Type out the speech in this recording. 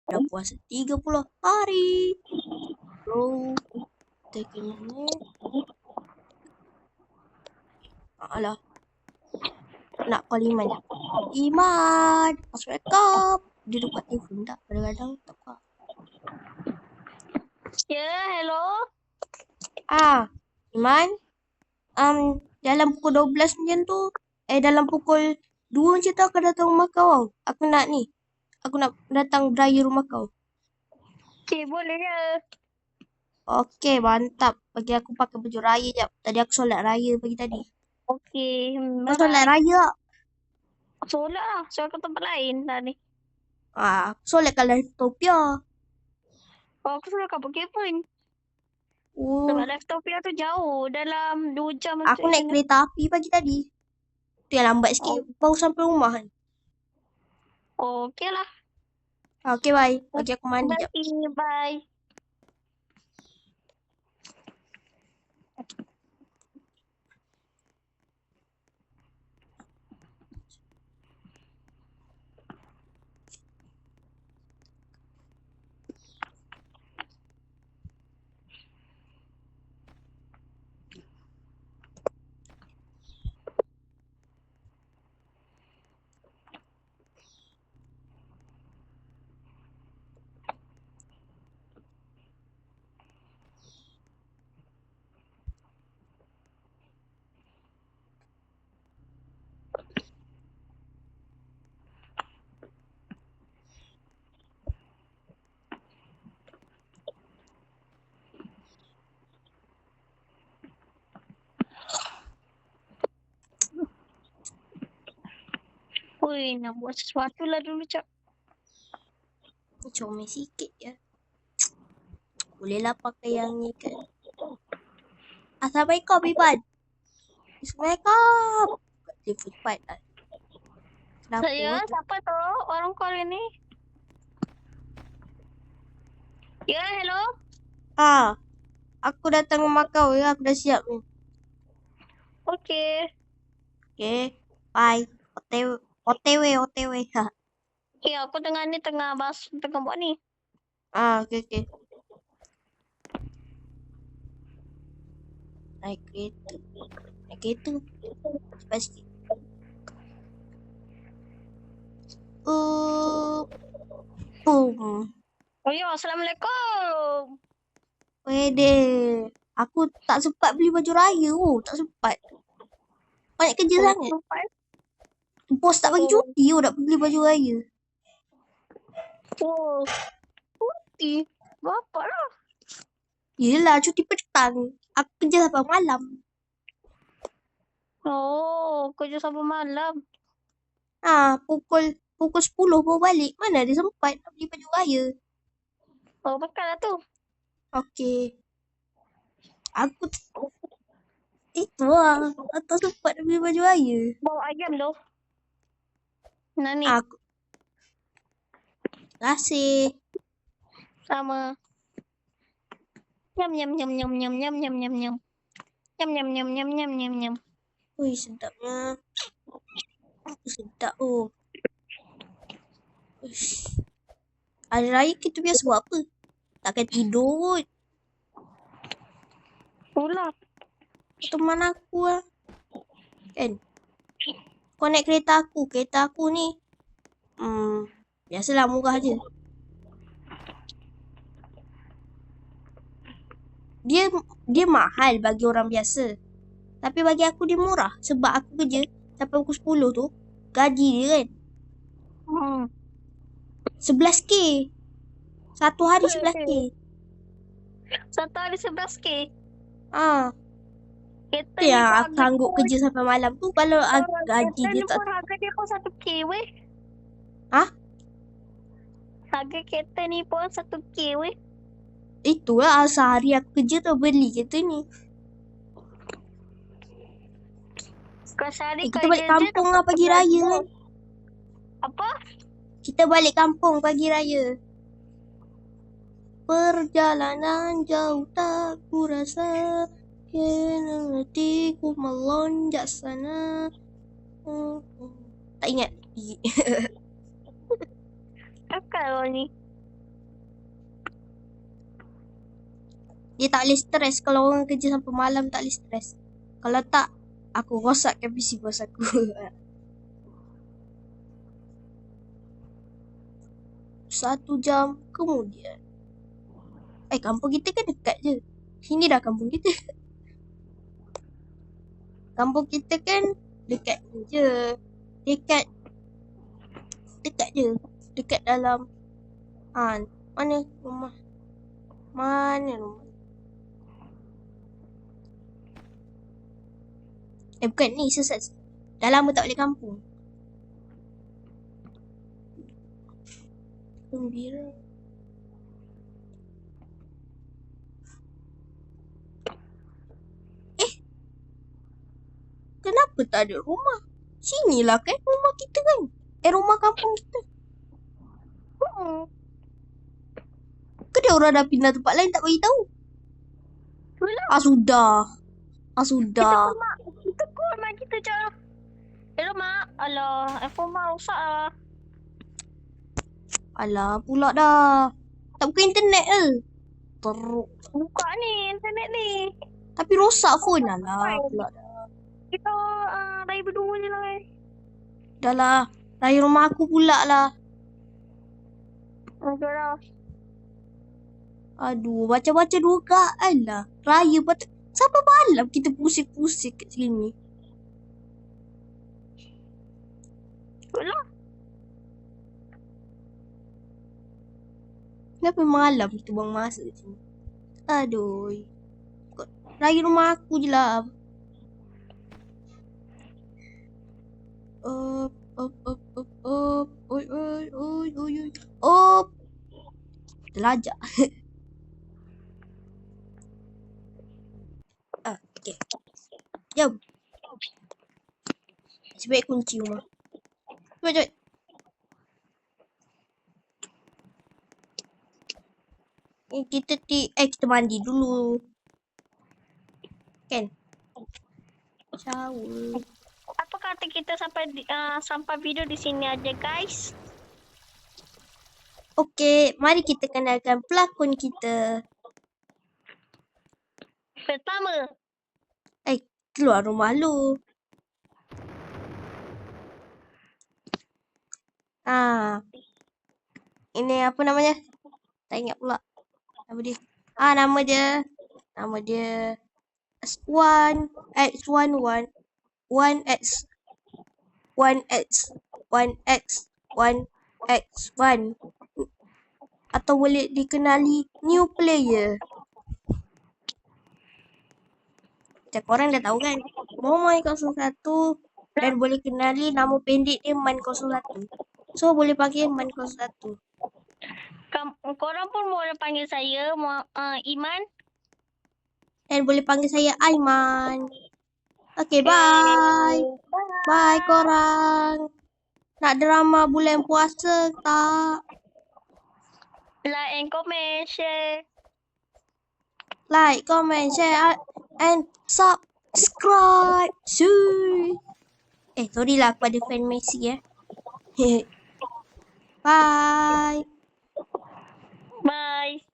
Dah puasa 30 hari. So, kita kena ni. Alah. Nak call Iman je. Iman! Assalamualaikum. Dia dekat telefon tak? Kadang-kadang tak buka. Ya, hello. Iman? Dalam pukul 12 macam tu. Dalam pukul 2 macam tu aku datang rumah kau tau. Aku nak datang beraya rumah kau. Okay, boleh ya. Okey, mantap. Bagi aku pakai baju raya jap. Tadi aku solat raya pagi tadi. Okay, Kau solat bye-bye. raya tak? Solat lah. Solat ke tempat lain dah ni. Aku solat kat Liftopia. Oh, aku solat kat Bukit Point. Oh, Sebab Liftopia tu jauh. Dalam 2 jam aku naik kereta api pagi tadi. Tu yang lambat sikit. Baru sampai rumah kan. Oh, okay lah. Okey, bye. Bagi aku mandi jap. Bye. Ui, nak buat sesuatu lah dulu, Cak. Comel sikit je. Bolehlah pakai yang ni kan. Assalamualaikum, Iban. Assalamualaikum. Telefon cepat lah. Kenapa? Saya, siapa tu? Orang call ini. Ya, hello. Aku datang rumah kau ya. Aku dah siap ni. Okay. Okay. Bye. OTW. Ha. Okay, aku tengah bas, tengah buat ni. Okay. Naik kereta. Cepat sikit. Boom. Oh ya, Assalamualaikum. Wede. Aku tak sempat beli baju raya. Tak sempat. Banyak kerja sangat. Bos tak bagi cuti nak beli baju raya. Oh, cuti? Berapa lah? Yelah, cuti petang. Aku kerja sampai malam. Oh, kerja sampai malam. Pukul 10 baru balik. Mana ada sempat nak beli baju raya. Oh, bakal lah tu. Okey. Aku itu lah. Aku tak sempat nak beli baju raya. Bawa ayam tu. Nani. Aku. Terima kasih. Sama. Nyam. Nyam. Ui, sedapnya. Sedap Uish. Hari raya kita biasa buat apa? Takkan tidur kot. Pula. Teman aku lah. Kan? Kau naik kereta aku. Kereta aku ni. Biasalah murah je. Dia mahal bagi orang biasa. Tapi bagi aku dia murah. Sebab aku kerja sampai pukul 10 tu. Gaji dia kan. 11K. Satu hari 11K. Satu hari 11K. Kereta yang aku sanggup kerja sampai malam tu. Kalau gaji dia tak. Harga dia pun 1K weh. Harga kereta ni pun 1K weh. Itulah sehari aku kerja tu beli kereta ni. Kita balik kampung lah pagi raya kan. Apa? Kita balik kampung pagi raya. Perjalanan jauh tak kurasa. Kena hatiku melonjak sana. Tak ingat. Kakak lo ni. Dia tak boleh stres. Kalau orang kerja sampai malam tak boleh stres. Kalau tak, aku rosakkan PC bos aku. 1 jam kemudian. Kampung kita kan dekat je. Sini dah kampung kita. Kampung kita kan dekat je. Dekat je. Dekat dalam. Mana rumah? Mana rumah? Bukan ni sesat. Dah lama tak balik kampung. Gembira. Kenapa tak ada rumah? Sinilah kan rumah kita kan? Rumah kampung kita. Ke dia orang dah pindah tempat lain tak bagi tahu? Sudah. Sudah. Kita ke rumah kita je. Mak. Alah, rumah rosak lah. Alah, pula dah. Tak buka internet ke? Teruk. Buka ni, internet ni. Tapi rosak phone. Alah, pula dah. Kita raya berdua je lah. Dah lah. Raya rumah aku pula lah. Dah. Aduh, baca-baca dua kaan lah. Raya patut. Sampai malam kita pusing-pusing kat sini. Itulah. Kenapa malam kita buang masa kat sini? Aduh. Raya rumah aku je lah. Oi. Terlajak. Okay. Jom. Sebaik kunci rumah. Cepat. Kita mandi dulu. Kan? Shower. Apa kata kita sampai video di sini aja, guys? Okey, mari kita kenalkan pelakon kita. Pertama. Keluar rumah lu. Ini apa namanya? Tak ingat pula. Nama dia. Nama dia X1 1X 1X1 atau boleh dikenali new player. Macam korang dah tahu kan, Momoy 01 dan boleh kenali nama pendek dia Man 01. So boleh panggil Man 01. Korang pun boleh panggil saya Iman. Dan boleh panggil saya Aiman. Okay, bye. Bye korang. Nak drama bulan puasa tak? Like and comment, share. Like, comment, share and subscribe. Sorry lah aku ada fan Messi Bye. Bye.